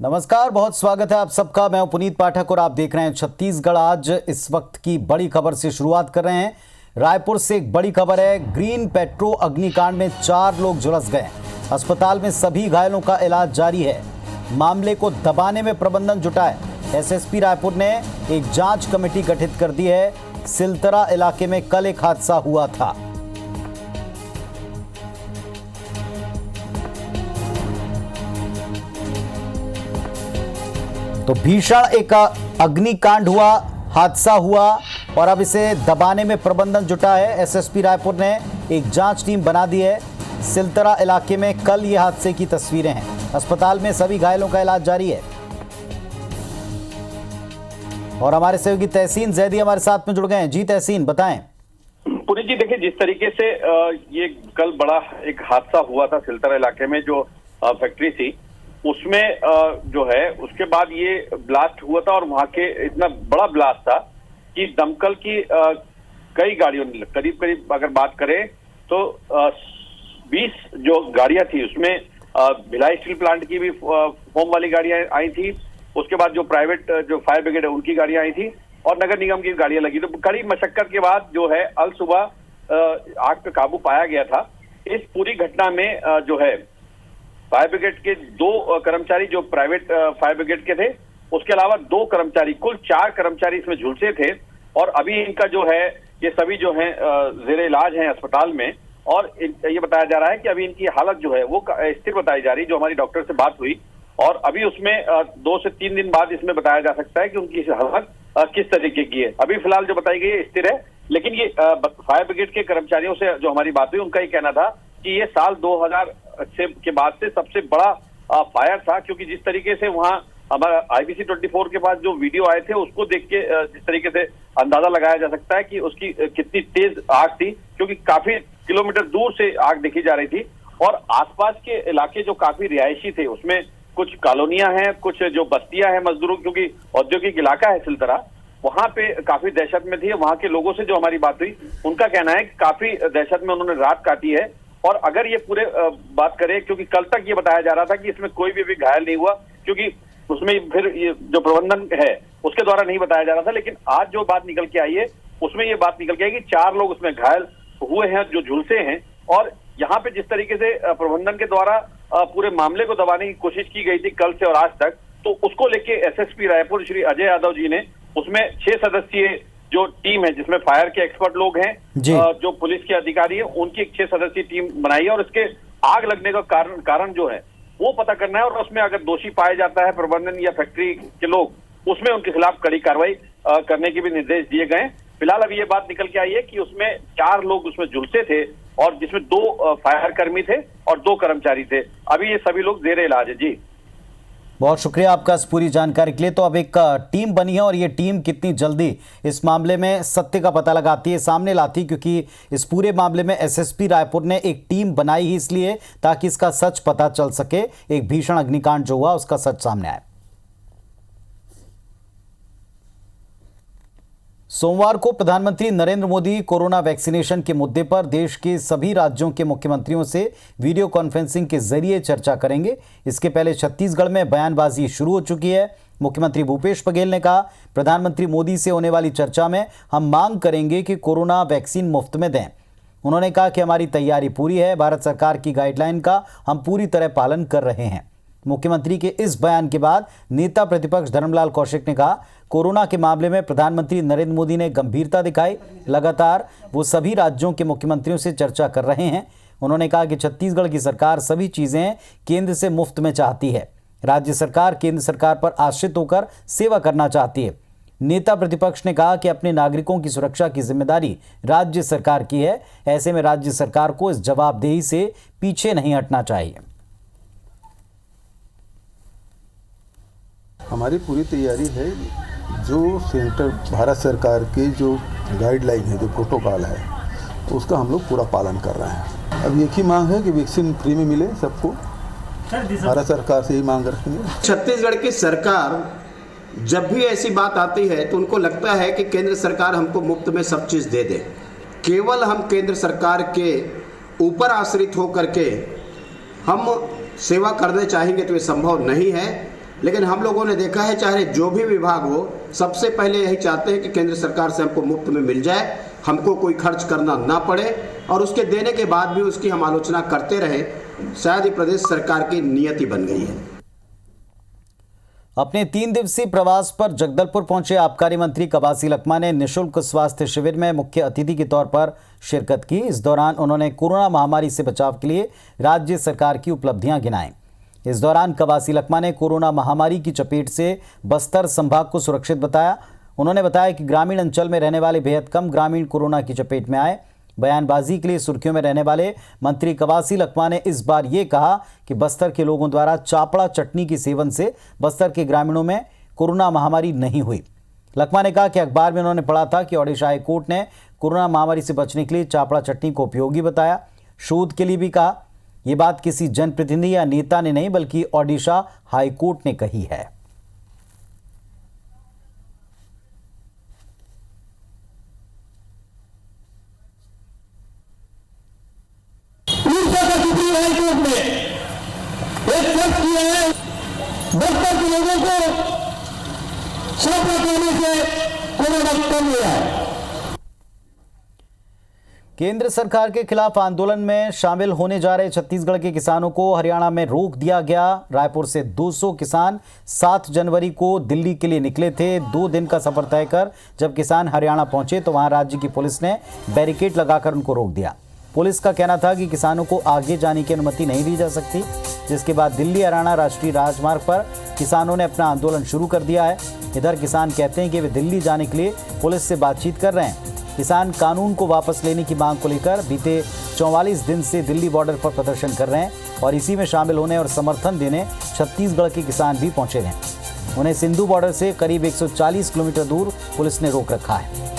नमस्कार, बहुत स्वागत है आप सबका। मैं हूं पुनीत पाठक और आप देख रहे हैं छत्तीसगढ़ आज। इस वक्त की बड़ी खबर से शुरुआत कर रहे हैं। रायपुर से एक बड़ी खबर है। ग्रीन पेट्रो अग्निकांड में 4 लोग झुलस गए। अस्पताल में सभी घायलों का इलाज जारी है। मामले को दबाने में प्रबंधन जुटा है। एसएसपी रायपुर ने एक जांच कमेटी गठित कर दी है। सिलतरा इलाके में कल एक हादसा हुआ था। तो भीषण एक अग्निकांड हुआ, हादसा हुआ और अब इसे दबाने में प्रबंधन जुटा है। एसएसपी रायपुर ने एक जांच टीम बना दी है। सिलतरा इलाके में कल ये हादसे की तस्वीरें हैं। अस्पताल में सभी घायलों का इलाज जारी है और हमारे सहयोगी तहसीन जैदी हमारे साथ में जुड़ गए हैं। जी तहसीन, बताएं। पुनीत जी, देखिए जिस तरीके से ये कल बड़ा एक हादसा हुआ था सिलतरा इलाके में, जो फैक्ट्री थी उसमें जो है उसके बाद ये ब्लास्ट हुआ था और वहां के इतना बड़ा ब्लास्ट था कि दमकल की कई गाड़ियों ने करीब अगर बात करें तो 20 जो गाड़ियां थी उसमें भिलाई स्टील प्लांट की भी फोम वाली गाड़ियां आई थी। उसके बाद जो प्राइवेट जो फायर ब्रिगेड है उनकी गाड़ियां आई थी और नगर निगम की गाड़ियां लगी। तो कड़ी मशक्कत के बाद जो है अल सुबह आग पे काबू पाया गया था। इस पूरी घटना में जो है फायर ब्रिगेड के 2 कर्मचारी जो प्राइवेट फायर ब्रिगेड के थे, उसके अलावा 2 कर्मचारी, कुल 4 कर्मचारी इसमें झुलसे थे और अभी इनका जो है ये सभी जो है जेरे इलाज हैं अस्पताल में। और ये बताया जा रहा है कि अभी इनकी हालत जो है वो स्थिर बताई जा रही, जो हमारी डॉक्टर से बात हुई। और अभी उसमें 2 से 3 दिन बाद इसमें बताया जा सकता है कि उनकी हालत किस तरीके की है। अभी फिलहाल जो बताई गई है स्थिर है, लेकिन ये फायर ब्रिगेड के कर्मचारियों से जो हमारी बात हुई उनका ये कहना था कि ये साल 2000 के बाद से सबसे बड़ा फायर था, क्योंकि जिस तरीके से वहां हमारा IBC 24 के पास जो वीडियो आए थे उसको देख के जिस तरीके से अंदाजा लगाया जा सकता है कि उसकी कितनी तेज आग थी, क्योंकि काफी किलोमीटर दूर से आग देखी जा रही थी। और आसपास के इलाके जो काफी रिहायशी थे उसमें कुछ कॉलोनियां हैं, कुछ जो बस्तियां हैं मजदूरों, क्योंकि औद्योगिक इलाका है सिलतरा, वहां पे काफी दहशत में थी। वहां के लोगों से जो हमारी बात हुई उनका कहना है कि काफी दहशत में उन्होंने रात काटी है। और अगर ये पूरे बात करें, क्योंकि कल तक ये बताया जा रहा था कि इसमें कोई भी घायल नहीं हुआ, क्योंकि उसमें फिर ये जो प्रबंधन है उसके द्वारा नहीं बताया जा रहा था, लेकिन आज जो बात निकल के आई है उसमें ये बात निकल के आई कि 4 लोग उसमें घायल हुए हैं जो झुलसे हैं। और यहाँ पे जिस तरीके से प्रबंधन के द्वारा पूरे मामले को दबाने की कोशिश की गई थी कल से और आज तक, तो उसको लेके एसएसपी रायपुर श्री अजय यादव जी ने उसमें 6 सदस्यीय जो टीम है, जिसमें फायर के एक्सपर्ट लोग हैं, जो पुलिस के अधिकारी हैं, उनकी एक 6 सदस्यीय टीम बनाई है। और इसके आग लगने का कारण जो है वो पता करना है और उसमें अगर दोषी पाया जाता है प्रबंधन या फैक्ट्री के लोग, उसमें उनके खिलाफ कड़ी कार्रवाई करने के भी निर्देश दिए गए। फिलहाल अभी ये बात निकल के आई है कि उसमें 4 लोग उसमें झुलसे थे और जिसमें 2 फायर कर्मी थे और 2 कर्मचारी थे। अभी ये सभी लोग जेरे इलाज है। जी, बहुत शुक्रिया आपका इस पूरी जानकारी के लिए। तो अब एक टीम बनी है और ये टीम कितनी जल्दी इस मामले में सत्य का पता लगाती है, सामने लाती, क्योंकि इस पूरे मामले में एसएसपी रायपुर ने एक टीम बनाई ही इसलिए ताकि इसका सच पता चल सके। एक भीषण अग्निकांड जो हुआ उसका सच सामने आए। सोमवार को प्रधानमंत्री नरेंद्र मोदी कोरोना वैक्सीनेशन के मुद्दे पर देश के सभी राज्यों के मुख्यमंत्रियों से वीडियो कॉन्फ्रेंसिंग के जरिए चर्चा करेंगे। इसके पहले छत्तीसगढ़ में बयानबाजी शुरू हो चुकी है। मुख्यमंत्री भूपेश बघेल ने कहा, प्रधानमंत्री मोदी से होने वाली चर्चा में हम मांग करेंगे कि कोरोना वैक्सीन मुफ्त में दें। उन्होंने कहा कि हमारी तैयारी पूरी है, भारत सरकार की गाइडलाइन का हम पूरी तरह पालन कर रहे हैं। मुख्यमंत्री के इस बयान के बाद नेता प्रतिपक्ष धर्मलाल कौशिक ने कहा, कोरोना के मामले में प्रधानमंत्री नरेंद्र मोदी ने गंभीरता दिखाई। लगातार वो सभी राज्यों के मुख्यमंत्रियों से चर्चा कर रहे हैं। उन्होंने कहा कि छत्तीसगढ़ की सरकार सभी चीजें केंद्र से मुफ्त में चाहती है। राज्य सरकार केंद्र सरकार पर आश्रित होकर सेवा करना चाहती है। नेता प्रतिपक्ष ने कहा कि अपने नागरिकों की सुरक्षा की जिम्मेदारी राज्य सरकार की है। ऐसे में राज्य सरकार को इस जवाबदेही से पीछे नहीं हटना चाहिए। हमारी पूरी तैयारी है। जो सेंटर भारत सरकार के जो गाइडलाइन है, जो प्रोटोकॉल है, उसका हम लोग पूरा पालन कर रहे हैं। अब एक ही मांग है कि वैक्सीन फ्री में मिले सबको। भारत सरकार से ही मांग रखेंगे। छत्तीसगढ़ की सरकार जब भी ऐसी बात आती है तो उनको लगता है कि केंद्र सरकार हमको मुफ्त में सब चीज़ दे दे। केवल हम केंद्र सरकार के ऊपर आश्रित होकर के हम सेवा करने चाहेंगे तो ये संभव नहीं है। लेकिन हम लोगों ने देखा है चाहे जो भी विभाग हो, सबसे पहले यही चाहते हैं कि केंद्र सरकार से हमको मुफ्त में मिल जाए, हमको कोई खर्च करना ना पड़े, और उसके देने के बाद भी उसकी हम आलोचना करते रहे। शायद ये प्रदेश सरकार की नियति बन गई है। अपने 3 दिवसीय प्रवास पर जगदलपुर पहुंचे आबकारी मंत्री कवासी लखमा ने निःशुल्क स्वास्थ्य शिविर में मुख्य अतिथि के तौर पर शिरकत की। इस दौरान उन्होंने कोरोना महामारी से बचाव के लिए राज्य सरकार की उपलब्धियां गिनाई। इस दौरान कवासी लखमा ने कोरोना महामारी की चपेट से बस्तर संभाग को सुरक्षित बताया। उन्होंने बताया कि ग्रामीण अंचल में रहने वाले बेहद कम ग्रामीण कोरोना की चपेट में आए। बयानबाजी के लिए सुर्खियों में रहने वाले मंत्री कवासी लखमा ने इस बार ये कहा कि बस्तर के लोगों द्वारा चापड़ा चटनी के सेवन से बस्तर के ग्रामीणों में कोरोना महामारी नहीं हुई। लखमा ने कहा कि अखबार में उन्होंने पढ़ा था कि ओडिशा हाई कोर्ट ने कोरोना महामारी से बचने के लिए चापड़ा चटनी को उपयोगी बताया। शोध के लिए भी कहा। ये बात किसी जनप्रतिनिधि या नेता ने नहीं बल्कि ओडिशा हाई कोर्ट ने कही है। बस्तर के लोगों को चापड़ा खाने से कोरोना कम हुआ है। केंद्र सरकार के खिलाफ आंदोलन में शामिल होने जा रहे छत्तीसगढ़ के किसानों को हरियाणा में रोक दिया गया। रायपुर से 200 किसान 7 जनवरी को दिल्ली के लिए निकले थे। 2 दिन का सफर तय कर जब किसान हरियाणा पहुंचे तो वहां राज्य की पुलिस ने बैरिकेड लगाकर उनको रोक दिया। पुलिस का कहना था कि किसानों को आगे जाने की अनुमति नहीं दी जा सकती, जिसके बाद दिल्ली हरियाणा राष्ट्रीय राजमार्ग पर किसानों ने अपना आंदोलन शुरू कर दिया है। इधर किसान कहते हैं कि वे दिल्ली जाने के लिए पुलिस से बातचीत कर रहे हैं। किसान कानून को वापस लेने की मांग को लेकर बीते 44 दिन से दिल्ली बॉर्डर पर प्रदर्शन कर रहे हैं और इसी में शामिल होने और समर्थन देने छत्तीसगढ़ के किसान भी पहुंचे हैं। उन्हें सिंधु बॉर्डर से करीब 140 किलोमीटर दूर पुलिस ने रोक रखा है।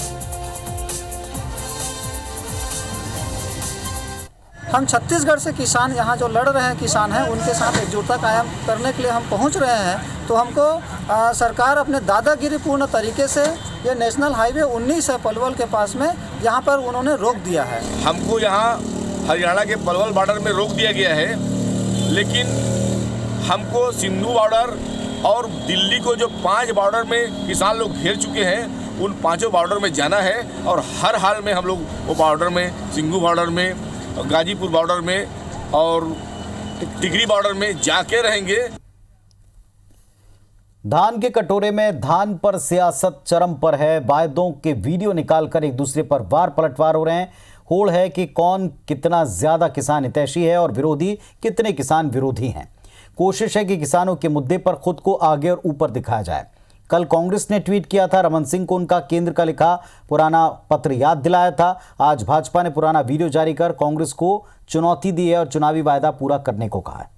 हम छत्तीसगढ़ से किसान यहाँ जो लड़ रहे हैं किसान हैं उनके साथ एकजुटता कायम करने के लिए हम पहुँच रहे हैं। तो हमको सरकार अपने दादागिरी पूर्ण तरीके से ये नेशनल हाईवे 19 है पलवल के पास में, यहाँ पर उन्होंने रोक दिया है। हमको यहाँ हरियाणा के पलवल बॉर्डर में रोक दिया गया है, लेकिन हमको सिंधु बॉर्डर और दिल्ली को जो 5 बॉर्डर में किसान लोग घेर चुके हैं उन 5 बॉर्डर में जाना है और हर हाल में हम लोग वो बॉर्डर में सिंधु बॉर्डर में, गाजीपुर बॉर्डर में और टिकरी बॉर्डर में जाके रहेंगे। धान के कटोरे में धान पर सियासत चरम पर है। वायदों के वीडियो निकालकर एक दूसरे पर वार पलटवार हो रहे हैं। होड़ है कि कौन कितना ज्यादा किसान हितैषी है और विरोधी कितने किसान विरोधी हैं। कोशिश है कि किसानों के मुद्दे पर खुद को आगे और ऊपर दिखाया जाए। कल कांग्रेस ने ट्वीट किया था, रमन सिंह को उनका केंद्र का लिखा पुराना पत्र याद दिलाया था। आज भाजपा ने पुराना वीडियो जारी कर कांग्रेस को चुनौती दी है और चुनावी वायदा पूरा करने को कहा है।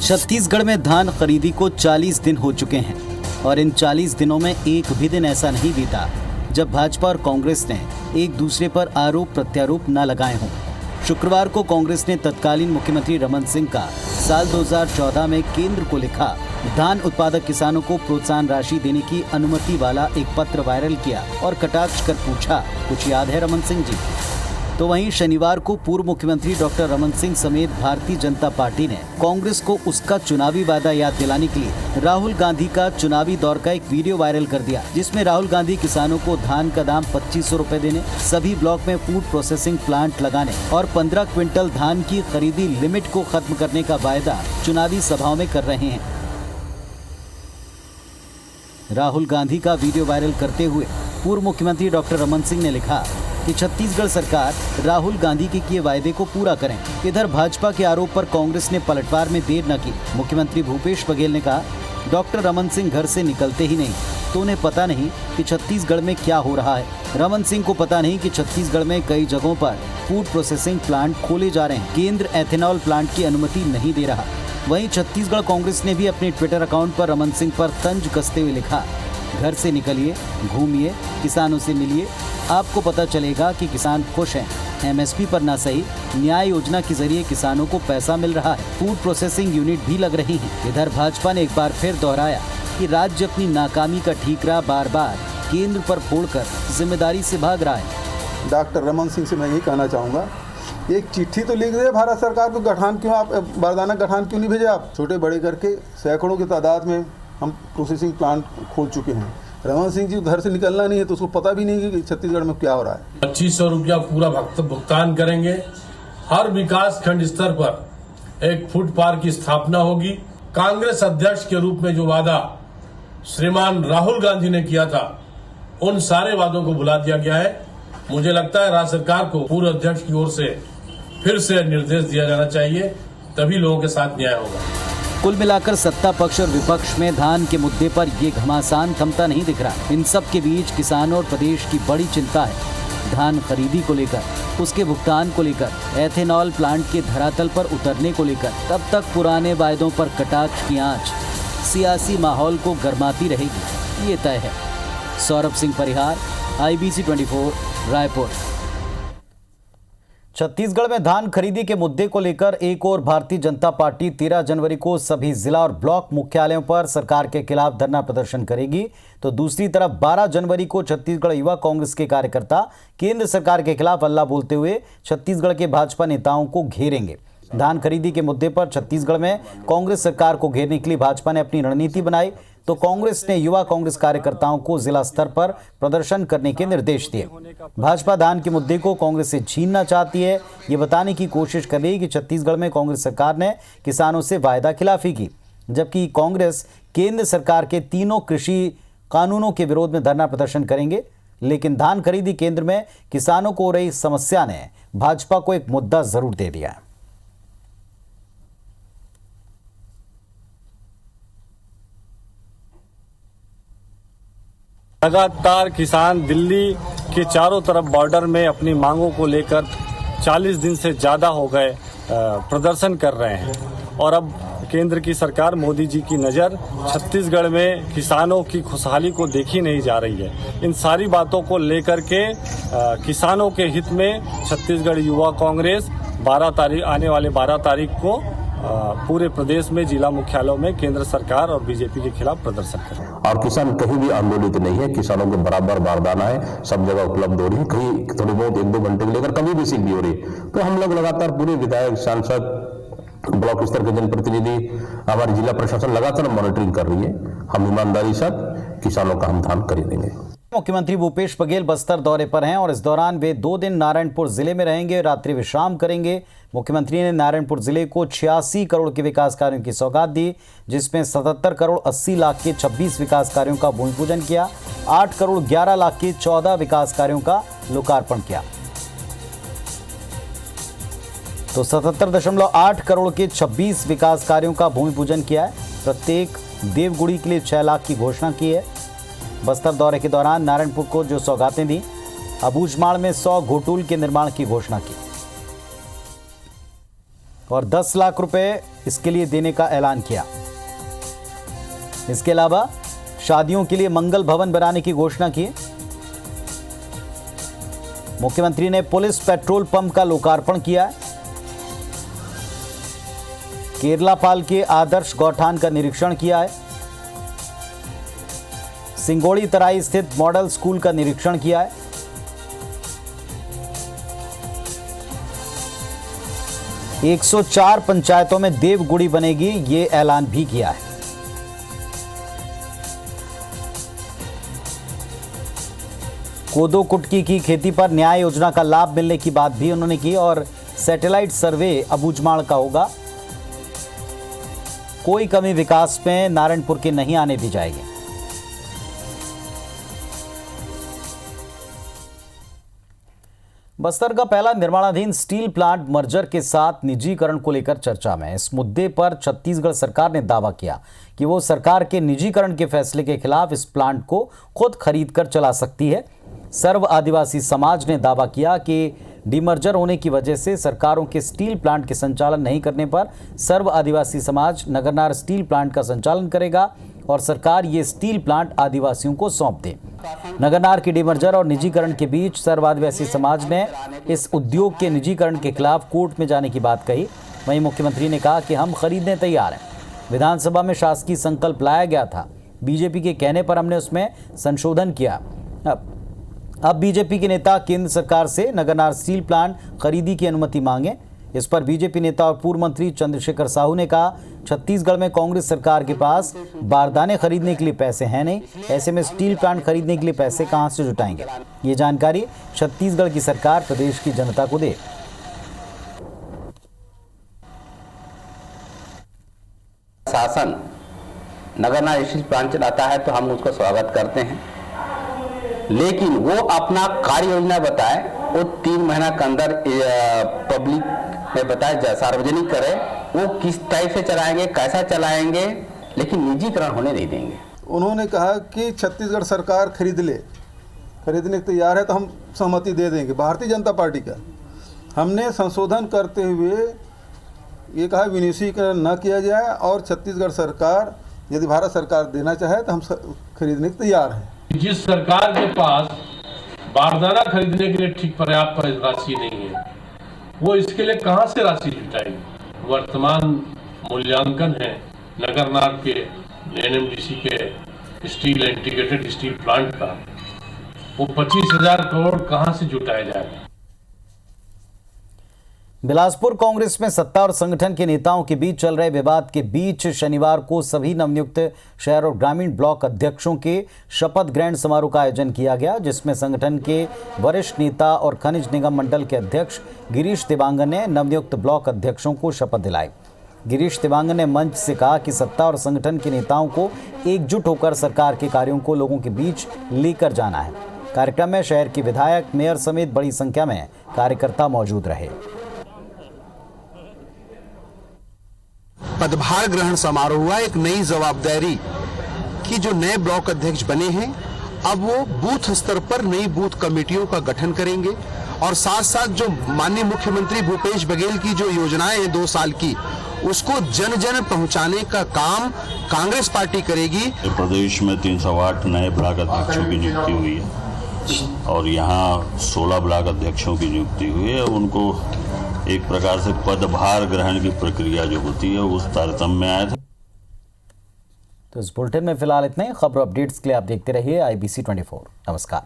छत्तीसगढ़ में धान खरीदी को 40 दिन हो चुके हैं और इन 40 दिनों में एक भी दिन ऐसा नहीं बीता जब भाजपा और कांग्रेस ने एक दूसरे पर आरोप प्रत्यारोप न लगाए हों। शुक्रवार को कांग्रेस ने तत्कालीन मुख्यमंत्री रमन सिंह का साल 2014 में केंद्र को लिखा धान उत्पादक किसानों को प्रोत्साहन राशि देने की अनुमति वाला एक पत्र वायरल किया और कटाक्ष कर पूछा, कुछ याद है रमन सिंह जी? तो वहीं शनिवार को पूर्व मुख्यमंत्री डॉक्टर रमन सिंह समेत भारतीय जनता पार्टी ने कांग्रेस को उसका चुनावी वादा याद दिलाने के लिए राहुल गांधी का चुनावी दौर का एक वीडियो वायरल कर दिया, जिसमें राहुल गांधी किसानों को धान का दाम 2500 रुपए देने, सभी ब्लॉक में फूड प्रोसेसिंग प्लांट लगाने और 15 क्विंटल धान की खरीदी लिमिट को खत्म करने का वायदा चुनावी सभाओं में कर रहे हैं। राहुल गांधी का वीडियो वायरल करते हुए पूर्व मुख्यमंत्री डॉक्टर रमन सिंह ने लिखा कि छत्तीसगढ़ सरकार राहुल गांधी के किए वायदे को पूरा करें। इधर भाजपा के आरोप पर कांग्रेस ने पलटवार में देर न की। मुख्यमंत्री भूपेश बघेल ने कहा, डॉक्टर रमन सिंह घर से निकलते ही नहीं तो उन्हें पता नहीं कि छत्तीसगढ़ में क्या हो रहा है। रमन सिंह को पता नहीं कि छत्तीसगढ़ में कई जगहों पर फूड प्रोसेसिंग प्लांट खोले जा रहे हैं। केंद्र एथेनॉल प्लांट की अनुमति नहीं दे रहा। वहीं छत्तीसगढ़ कांग्रेस ने भी अपने ट्विटर अकाउंट पर रमन सिंह पर तंज कसते हुए लिखा, घर से निकलिए, घूमिए, किसानों से मिलिए, आपको पता चलेगा कि किसान खुश हैं। एमएसपी पर ना सही, न्याय योजना के जरिए किसानों को पैसा मिल रहा है, फूड प्रोसेसिंग यूनिट भी लग रही हैं। इधर भाजपा ने एक बार फिर दोहराया कि राज्य अपनी नाकामी का ठीकरा बार बार केंद्र पर फोड़कर जिम्मेदारी से भाग रहा है। डॉक्टर रमन सिंह से मैं यही कहना चाहूँगा एक चिट्ठी तो लिख दे भारत सरकार को, गठान क्यों आप बारदाना गठान क्यों नहीं भेजे आप? छोटे बड़े करके सैकड़ों की तादाद में हम प्रोसेसिंग प्लांट खोल चुके हैं। रमन सिंह जी घर से निकलना नहीं है तो उसको पता भी नहीं कि छत्तीसगढ़ में क्या हो रहा है। 2500 रुपया पूरा भुगतान करेंगे। हर विकास खंड स्तर पर एक फूड पार्क की स्थापना होगी। कांग्रेस अध्यक्ष के रूप में जो वादा श्रीमान राहुल गांधी ने किया था, उन सारे वादों को भुला दिया गया है। मुझे लगता है राज्य सरकार को पूर्व अध्यक्ष की ओर से फिर से निर्देश दिया जाना चाहिए, तभी लोगों के साथ न्याय होगा। कुल मिलाकर सत्ता पक्ष और विपक्ष में धान के मुद्दे पर ये घमासान थमता नहीं दिख रहा। इन सब के बीच किसानों और प्रदेश की बड़ी चिंता है धान खरीदी को लेकर, उसके भुगतान को लेकर, एथेनॉल प्लांट के धरातल पर उतरने को लेकर। तब तक पुराने वायदों पर कटाक्ष की आंच सियासी माहौल को गरमाती रहेगी, ये तय है। सौरभ सिंह परिहार, IBC 24, रायपुर। छत्तीसगढ़ में धान खरीदी के मुद्दे को लेकर एक और भारतीय जनता पार्टी 13 जनवरी को सभी जिला और ब्लॉक मुख्यालयों पर सरकार के खिलाफ धरना प्रदर्शन करेगी, तो दूसरी तरफ 12 जनवरी को छत्तीसगढ़ युवा कांग्रेस के कार्यकर्ता केंद्र सरकार के खिलाफ हल्ला बोलते हुए छत्तीसगढ़ के भाजपा नेताओं को घेरेंगे। धान खरीदी के मुद्दे पर छत्तीसगढ़ में कांग्रेस सरकार को घेरने के लिए भाजपा ने अपनी रणनीति बनाई, तो कांग्रेस ने युवा कांग्रेस कार्यकर्ताओं को जिला स्तर पर प्रदर्शन करने के निर्देश दिए। भाजपा धान के मुद्दे को कांग्रेस से छीनना चाहती है, ये बताने की कोशिश कर रही है कि छत्तीसगढ़ में कांग्रेस सरकार ने किसानों से वायदा खिलाफी की, जबकि कांग्रेस केंद्र सरकार के तीनों कृषि कानूनों के विरोध में धरना प्रदर्शन करेंगे। लेकिन धान खरीदी केंद्र में किसानों को हो रही समस्या ने भाजपा को एक मुद्दा जरूर दे दिया है। लगातार किसान दिल्ली के चारों तरफ बॉर्डर में अपनी मांगों को लेकर 40 दिन से ज़्यादा हो गए प्रदर्शन कर रहे हैं, और अब केंद्र की सरकार मोदी जी की नज़र छत्तीसगढ़ में किसानों की खुशहाली को देखी नहीं जा रही है। इन सारी बातों को लेकर के किसानों के हित में छत्तीसगढ़ युवा कांग्रेस आने वाले 12 तारीख को पूरे प्रदेश में जिला मुख्यालयों में केंद्र सरकार और बीजेपी के खिलाफ प्रदर्शन करें। और किसान कहीं भी आंदोलित नहीं है, किसानों के बराबर बारदाना है, सब जगह उपलब्ध हो रही है, कहीं थोड़ी बहुत 1-2 घंटे के लेकर कभी भी सीख भी हो रही है। तो हम लोग लगातार पूरे विधायक, सांसद, ब्लॉक स्तर के जनप्रतिनिधि, हमारी जिला प्रशासन लगातार मॉनिटरिंग कर रही है। हम ईमानदारी से किसानों का हम धान खरीदेंगे। मुख्यमंत्री भूपेश बघेल बस्तर दौरे पर हैं और इस दौरान वे 2 दिन नारायणपुर जिले में रहेंगे, रात्रि विश्राम करेंगे। मुख्यमंत्री ने नारायणपुर जिले को 86 करोड़ के विकास कार्यों की सौगात दी, जिसमें 77 करोड़ 80 लाख के 26 विकास कार्यों का भूमि पूजन किया, 8 करोड़ 11 लाख के 14 विकास कार्यों का लोकार्पण किया। तो 77.8 करोड़ के 26 विकास कार्यों का भूमि पूजन किया है। प्रत्येक देवगुड़ी के लिए 6 लाख की घोषणा की है। बस्तर दौरे के दौरान नारायणपुर को जो सौगातें दी, अबूझमाड़ में 100 घोटूल के निर्माण की घोषणा की और 10 लाख रुपए इसके लिए देने का ऐलान किया। इसके अलावा शादियों के लिए मंगल भवन बनाने की घोषणा की। मुख्यमंत्री ने पुलिस पेट्रोल पंप का लोकार्पण किया। केरलापाल के आदर्श गौठान का निरीक्षण किया है। सिंगोड़ी तराई स्थित मॉडल स्कूल का निरीक्षण किया है। एक 104 पंचायतों में देवगुड़ी बनेगी, ये ऐलान भी किया है। कोदो कुटकी की खेती पर न्याय योजना का लाभ मिलने की बात भी उन्होंने की और सैटेलाइट सर्वे अबूझमाड़ का होगा। कोई कमी विकास में नारायणपुर के नहीं आने दी जाएगी। बस्तर का पहला निर्माणाधीन स्टील प्लांट मर्जर के साथ निजीकरण को लेकर चर्चा में। इस मुद्दे पर छत्तीसगढ़ सरकार ने दावा किया कि वो सरकार के निजीकरण के फैसले के खिलाफ इस प्लांट को खुद खरीद कर चला सकती है। सर्व आदिवासी समाज ने दावा किया कि डीमर्जर होने की वजह से सरकारों के स्टील प्लांट के संचालन नहीं करने पर सर्व आदिवासी समाज नगरनार स्टील प्लांट का संचालन करेगा और सरकार ये स्टील प्लांट आदिवासियों को सौंप दे। नगरनार के डीमर्जर और निजीकरण के बीच सर्व आदिवासी समाज ने इस उद्योग के निजीकरण के खिलाफ कोर्ट में जाने की बात कही। वहीं मुख्यमंत्री ने कहा कि हम खरीदने तैयार हैं। विधानसभा में शासकीय संकल्प लाया गया था, बीजेपी के कहने पर हमने उसमें संशोधन किया। अब अब बीजेपी के नेता केंद्र सरकार से नगरनार स्टील प्लांट खरीदी की अनुमति मांगे। इस पर बीजेपी नेता और पूर्व मंत्री चंद्रशेखर साहू ने कहा, छत्तीसगढ़ में कांग्रेस सरकार के पास बारदाने खरीदने के लिए पैसे हैं नहीं, ऐसे में स्टील प्लांट खरीदने के लिए पैसे कहां से जुटाएंगे। ये जानकारी छत्तीसगढ़ की सरकार प्रदेश की जनता को दे। शासन नगरनार स्टील प्लांट चलाता है तो हम उसका स्वागत करते हैं, लेकिन वो अपना कार्य योजना बताए, वो 3 महीना के अंदर पब्लिक में बताए, सार्वजनिक करे, वो किस टाइप से चलाएंगे, कैसा चलाएंगे, लेकिन निजीकरण होने नहीं देंगे। उन्होंने कहा कि छत्तीसगढ़ सरकार खरीदने के तैयार है तो हम सहमति दे देंगे। भारतीय जनता पार्टी का हमने संशोधन करते हुए ये कहा विनिवेशीकरण न किया जाए और छत्तीसगढ़ सरकार यदि भारत सरकार देना चाहे तो हम खरीदने के तैयार हैं। जिस सरकार के पास बारदाना खरीदने के लिए ठीक पर्याप्त राशि नहीं है, वो इसके लिए कहां से राशि जुटाएगी। वर्तमान मूल्यांकन है नगरनार के एनएमडीसी के स्टील इंटीग्रेटेड स्टील प्लांट का, वो 25,000 करोड़ कहां से जुटाया जाएगा। बिलासपुर कांग्रेस में सत्ता और संगठन के नेताओं के बीच चल रहे विवाद के बीच शनिवार को सभी नवनियुक्त शहर और ग्रामीण ब्लॉक अध्यक्षों के शपथ ग्रहण समारोह का आयोजन किया गया, जिसमें संगठन के वरिष्ठ नेता और खनिज निगम मंडल के अध्यक्ष गिरीश देवांगन ने नवनियुक्त ब्लॉक अध्यक्षों को शपथ दिलाई। गिरीश देवांगन ने मंच से कहा कि सत्ता और संगठन के नेताओं को एकजुट होकर सरकार के कार्यों को लोगों के बीच लेकर जाना है। कार्यक्रम में शहर के विधायक, मेयर समेत बड़ी संख्या में कार्यकर्ता मौजूद रहे। पदभार ग्रहण समारोह हुआ। एक नई जवाबदारी की जो नए ब्लॉक अध्यक्ष बने हैं, अब वो बूथ स्तर पर नई बूथ कमेटियों का गठन करेंगे और साथ साथ जो माननीय मुख्यमंत्री भूपेश बघेल की जो योजनाएं हैं 2 साल की, उसको जन जन पहुंचाने का काम कांग्रेस पार्टी करेगी। प्रदेश में 308 नए ब्लॉक अध्यक्षों की नियुक्ति हुई है और यहाँ 16 ब्लॉक अध्यक्षों की नियुक्ति हुई है। उनको एक प्रकार से पदभार ग्रहण की प्रक्रिया जो होती है उस तारतम्य में आया था। तो इस बुलेटिन में फिलहाल इतने। खबर अपडेट्स के लिए आप देखते रहिए IBC 24। नमस्कार।